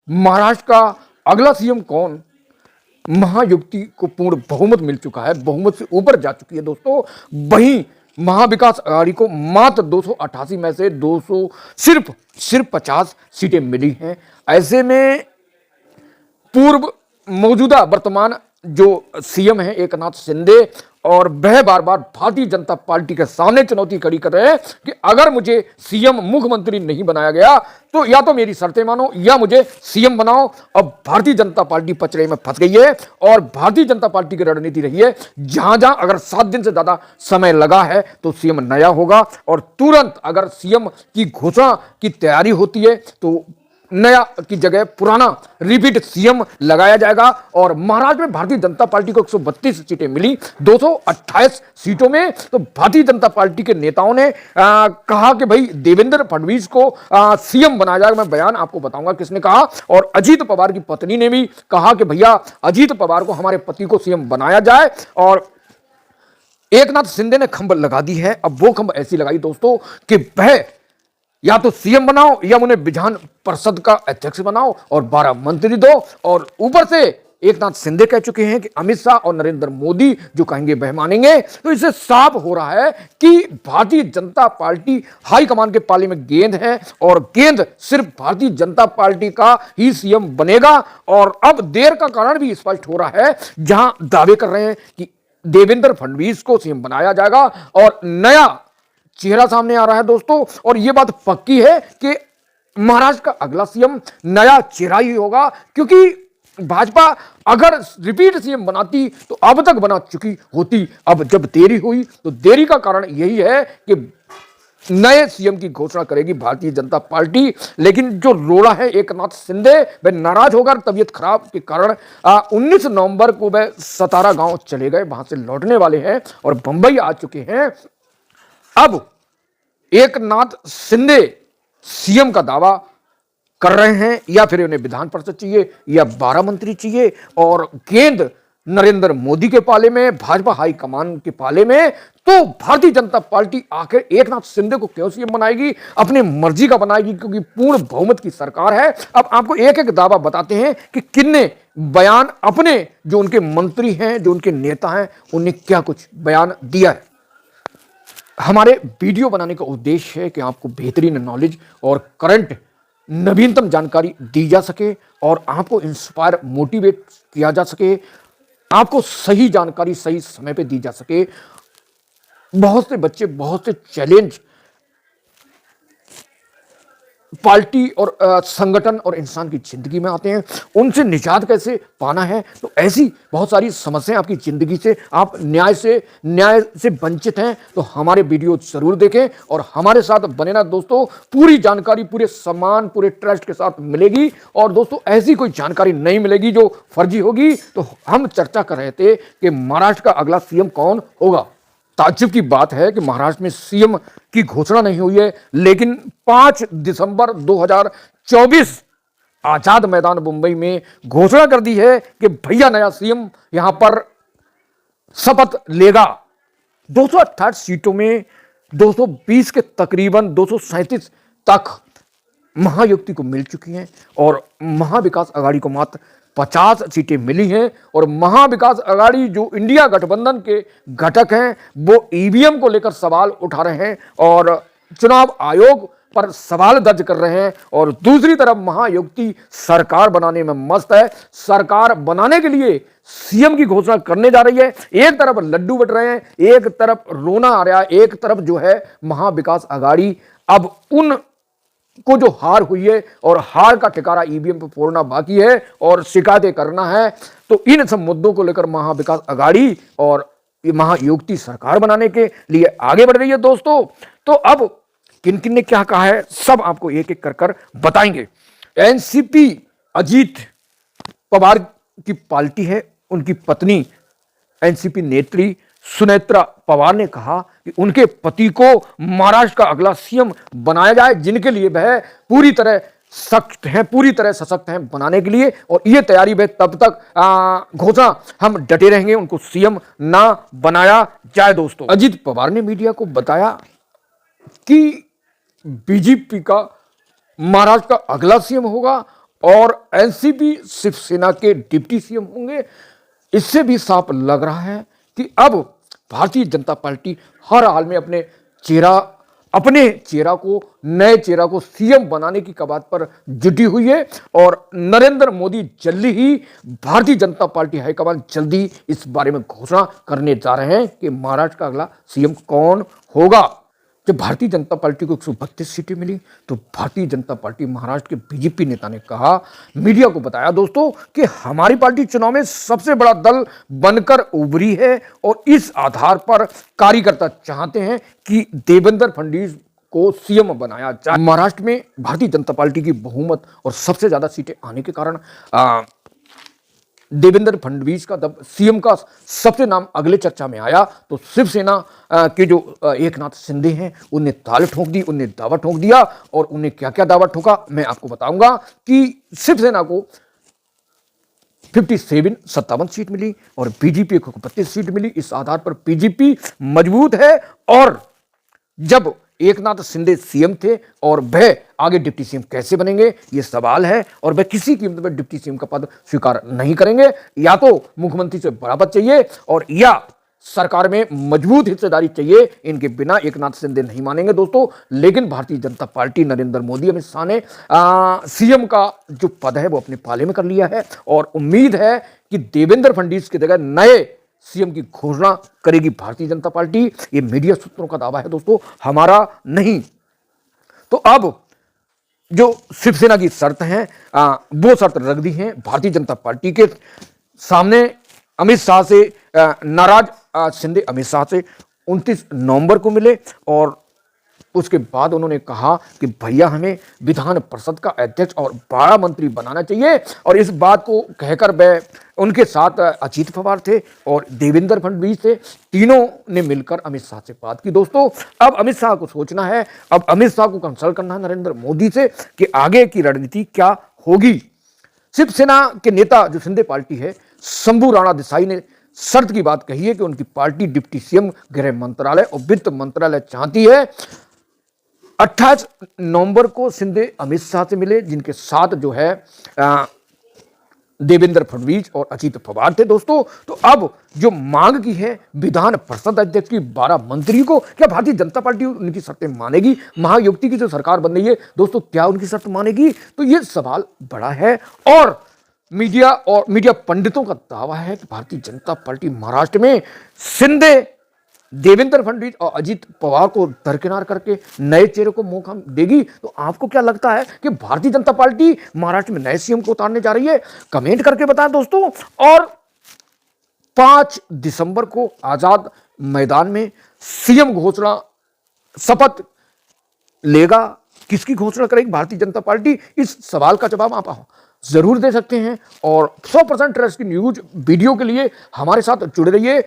महाराष्ट्र का अगला सीएम कौन? महायुति को पूर्ण बहुमत मिल चुका है, बहुमत से ऊपर जा चुकी है दोस्तों। वहीं महाविकास अघाड़ी को मात्र 288 में से 200 सिर्फ 50 सीटें मिली हैं। ऐसे में पूर्व मौजूदा वर्तमान जो सीएम है एकनाथ शिंदे, और वह बार बार भारतीय जनता पार्टी के सामने चुनौती खड़ी कर रहे हैं कि अगर मुझे सीएम मुख्यमंत्री नहीं बनाया गया तो या तो मेरी शर्तें मानो या मुझे सीएम बनाओ। अब भारतीय जनता पार्टी पचड़े में फंस गई है और भारतीय जनता पार्टी की रणनीति रही है जहां जहां अगर 7 दिन से ज्यादा समय लगा है तो सीएम नया होगा, और तुरंत अगर सीएम की घोषणा की तैयारी होती है तो नया की जगह पुराना रिपीट सीएम लगाया जाएगा। और महाराष्ट्र में भारतीय जनता पार्टी को 132 सीटें मिली 228 सीटों में। तो भारतीय जनता पार्टी के नेताओं ने कहा कि भाई देवेंद्र फडणवीस को सीएम बनाया जाएगा। मैं बयान आपको बताऊंगा किसने कहा। और अजीत पवार की पत्नी ने भी कहा कि भैया अजीत पवार को, हमारे पति को सीएम बनाया जाए। और एकनाथ शिंदे ने खंभ लगा दी है। अब वो खंभ ऐसी लगाई दोस्तों कि वह या तो सीएम बनाओ या उन्हें विधान परिषद का अध्यक्ष बनाओ और 12 मंत्री दो। और ऊपर से एकनाथ शिंदे कह चुके हैं कि अमित शाह और नरेंद्र मोदी जो कहेंगे वह मानेंगे। तो इससे साफ हो रहा है कि भारतीय जनता पार्टी हाईकमान के पाले में गेंद है और गेंद सिर्फ भारतीय जनता पार्टी का ही सीएम बनेगा। और अब देर का कारण भी स्पष्ट हो रहा है, जहां दावे कर रहे हैं कि देवेंद्र फडणवीस को सीएम बनाया जाएगा और नया चेहरा सामने आ रहा है दोस्तों। और यह बात पक्की है कि महाराष्ट्र का अगला सीएम नया चेहरा ही होगा, क्योंकि भाजपा अगर रिपीट सीएम बनाती तो अब तक बना चुकी होती। अब जब देरी हुई तो देरी का कारण यही है कि नए सीएम की घोषणा करेगी भारतीय जनता पार्टी। लेकिन जो रोड़ा है एकनाथ शिंदे, वह नाराज होकर तबीयत खराब के कारण 19 नवंबर को वह सतारा गांव चले गए, वहां से लौटने वाले हैं और बंबई आ चुके हैं। अब एकनाथ शिंदे सीएम का दावा कर रहे हैं, या फिर उन्हें विधान परिषद चाहिए या 12 मंत्री चाहिए, और गेंद नरेंद्र मोदी के पाले में, भाजपा हाईकमान के पाले में। तो भारतीय जनता पार्टी आखिर एकनाथ शिंदे को क्यों सीएम बनाएगी? अपनी मर्जी का बनाएगी, क्योंकि पूर्ण बहुमत की सरकार है। अब आपको एक एक दावा बताते हैं कि किन्ने बयान अपने, जो उनके मंत्री हैं, जो उनके नेता हैं, उन्हें क्या कुछ बयान दिया है। हमारे वीडियो बनाने का उद्देश्य है कि आपको बेहतरीन नॉलेज और करंट नवीनतम जानकारी दी जा सके और आपको इंस्पायर मोटिवेट किया जा सके, आपको सही जानकारी सही समय पे दी जा सके। बहुत से बच्चे बहुत से चैलेंज पार्टी और संगठन और इंसान की जिंदगी में आते हैं, उनसे निजात कैसे पाना है। तो ऐसी बहुत सारी समस्याएं आपकी जिंदगी से, आप न्याय से वंचित हैं, तो हमारे वीडियो जरूर देखें और हमारे साथ बने ना दोस्तों। पूरी जानकारी पूरे सम्मान पूरे ट्रस्ट के साथ मिलेगी। और दोस्तों ऐसी कोई जानकारी नहीं मिलेगी जो फर्जी होगी। तो हम चर्चा कर रहे थे कि महाराष्ट्र का अगला सीएम कौन होगा। ताज्जुब की बात है कि महाराष्ट्र में सीएम की घोषणा नहीं हुई है, लेकिन 5 दिसंबर 2024 आजाद मैदान मुंबई में घोषणा कर दी है कि भैया नया सीएम यहां पर शपथ लेगा। 228 सीटों में 220 के तकरीबन 237 तक महायुति को मिल चुकी हैं और महाविकास अघाड़ी को मात्र 50 सीटें मिली हैं। और महाविकास अघाड़ी जो इंडिया गठबंधन के घटक हैं, वो ईवीएम को लेकर सवाल उठा रहे हैं और चुनाव आयोग पर सवाल दर्ज कर रहे हैं। और दूसरी तरफ महायुति सरकार बनाने में मस्त है। सरकार बनाने के लिए सीएम की घोषणा करने जा रही है। एक तरफ लड्डू बट रहे हैं, एक तरफ रोना आ रहा है, एक तरफ जो है महाविकास अघाड़ी अब उन को जो हार हुई है और हार का ठिकाना ईवीएम पर फोड़ना बाकी है और शिकायतें करना है। तो इन सब मुद्दों को लेकर महाविकास अघाड़ी और महायुति सरकार बनाने के लिए आगे बढ़ रही है दोस्तों। तो अब किन किन ने क्या कहा है सब आपको एक एक कर बताएंगे। एनसीपी अजीत पवार की पार्टी है, उनकी पत्नी एनसीपी नेत्री सुनेत्रा पवार ने कहा कि उनके पति को महाराष्ट्र का अगला सीएम बनाया जाए, जिनके लिए वह पूरी तरह सख्त हैं, पूरी तरह सशक्त हैं बनाने के लिए। और ये तैयारी वह तब तक घोषणा हम डटे रहेंगे उनको सीएम ना बनाया जाए। दोस्तों अजीत पवार ने मीडिया को बताया कि बीजेपी का महाराष्ट्र का अगला सीएम होगा और एनसीपी शिवसेना के डिप्टी सीएम होंगे। इससे भी साफ लग रहा है कि अब भारतीय जनता पार्टी हर हाल में अपने नए चेहरा को सीएम बनाने की कवायद पर जुटी हुई है। और नरेंद्र मोदी जल्दी ही, भारतीय जनता पार्टी हाईकमान जल्दी इस बारे में घोषणा करने जा रहे हैं कि महाराष्ट्र का अगला सीएम कौन होगा। जब भारतीय जनता पार्टी को 132 सीटें मिली तो भारतीय जनता पार्टी महाराष्ट्र के बीजेपी नेता ने कहा, मीडिया को बताया दोस्तों, कि हमारी पार्टी चुनाव में सबसे बड़ा दल बनकर उभरी है और इस आधार पर कार्यकर्ता चाहते हैं कि देवेंद्र फडणवीस को सीएम बनाया जाए। महाराष्ट्र में भारतीय जनता पार्टी की बहुमत और सबसे ज्यादा सीटें आने के कारण देवेंद्र फडणवीस का जब सीएम का सबसे नाम अगले चर्चा में आया तो शिवसेना के जो एकनाथ शिंदे हैं उन्हें ताल ठोक दी, उन्हें दावा ठोक दिया। और उन्हें क्या क्या दावा ठोका मैं आपको बताऊंगा कि शिवसेना को 57 सीट मिली और बीजेपी को 32 सीट मिली। इस आधार पर बीजेपी मजबूत है। और जब एकनाथ शिंदे सीएम थे और वह आगे डिप्टी सीएम कैसे बनेंगे ये सवाल है, और वह किसी कीमत पर डिप्टी सीएम का पद स्वीकार नहीं करेंगे। या तो मुख्यमंत्री से बड़ा पद चाहिए और या सरकार में मजबूत हिस्सेदारी चाहिए। इनके बिना एकनाथ शिंदे नहीं मानेंगे दोस्तों। लेकिन भारतीय जनता पार्टी, नरेंद्र मोदी, अमित शाह ने सीएम का जो पद है वो अपने पाले में कर लिया है और उम्मीद है कि देवेंद्र फडणवीस की जगह नए सीएम की घोषणा करेगी भारतीय जनता पार्टी। ये मीडिया सूत्रों का दावा है दोस्तों, हमारा नहीं। तो अब जो शिवसेना की शर्त है वो शर्त रख दी है भारतीय जनता पार्टी के सामने। अमित शाह से नाराज शिंदे अमित शाह से 29 नवंबर को मिले और उसके बाद उन्होंने कहा कि भैया हमें विधान परिषद का अध्यक्ष और 12 मंत्री बनाना चाहिए। और इस बात को कहकर वह उनके साथ अजीत पवार थे और देवेंद्र फडणवीस थे, तीनों ने मिलकर अमित शाह से बात की दोस्तों। अब अमित शाह को सोचना है, अब अमित शाह को कंसल्ट करना है नरेंद्र मोदी से कि आगे की रणनीति क्या होगी। शिवसेना के नेता जो शिंदे पार्टी है, शंभू राणा देसाई ने शर्त की बात कही है कि उनकी पार्टी डिप्टी सीएम, गृह मंत्रालय और वित्त मंत्रालय चाहती है। 28 नवंबर को शिंदे अमित शाह से मिले, जिनके साथ जो है देवेंद्र फडणवीस और अजीत पवार थे दोस्तों। तो अब जो मांग की है विधान परिषद अध्यक्ष की, 12 मंत्री को, क्या भारतीय जनता पार्टी उनकी शर्तें मानेगी? महायुति की जो सरकार बन रही है दोस्तों, क्या उनकी शर्त मानेगी? तो ये सवाल बड़ा है। और मीडिया पंडितों का दावा है कि भारतीय जनता पार्टी महाराष्ट्र में शिंदे, देवेंद्र फडणवीस और अजीत पवार को दरकिनार करके नए चेहरे को मौका देगी। तो आपको क्या लगता है कि भारतीय जनता पार्टी महाराष्ट्र में नए सीएम को उतारने जा रही है? कमेंट करके बताएं दोस्तों। और 5 दिसंबर को आजाद मैदान में सीएम घोषणा शपथ लेगा। किसकी घोषणा करेगी भारतीय जनता पार्टी? इस सवाल का जवाब आप जरूर दे सकते हैं। और 100% ट्रस्ट की न्यूज वीडियो के लिए हमारे साथ जुड़े रहिए।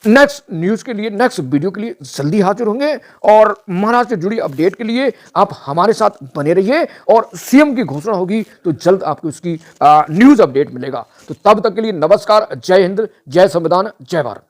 नेक्स्ट न्यूज के लिए, नेक्स्ट वीडियो के लिए जल्दी हाजिर होंगे। और महाराष्ट्र से जुड़ी अपडेट के लिए आप हमारे साथ बने रहिए। और सीएम की घोषणा होगी तो जल्द आपको इसकी न्यूज अपडेट मिलेगा। तो तब तक के लिए नमस्कार, जय हिंद, जय संविधान, जय भारत।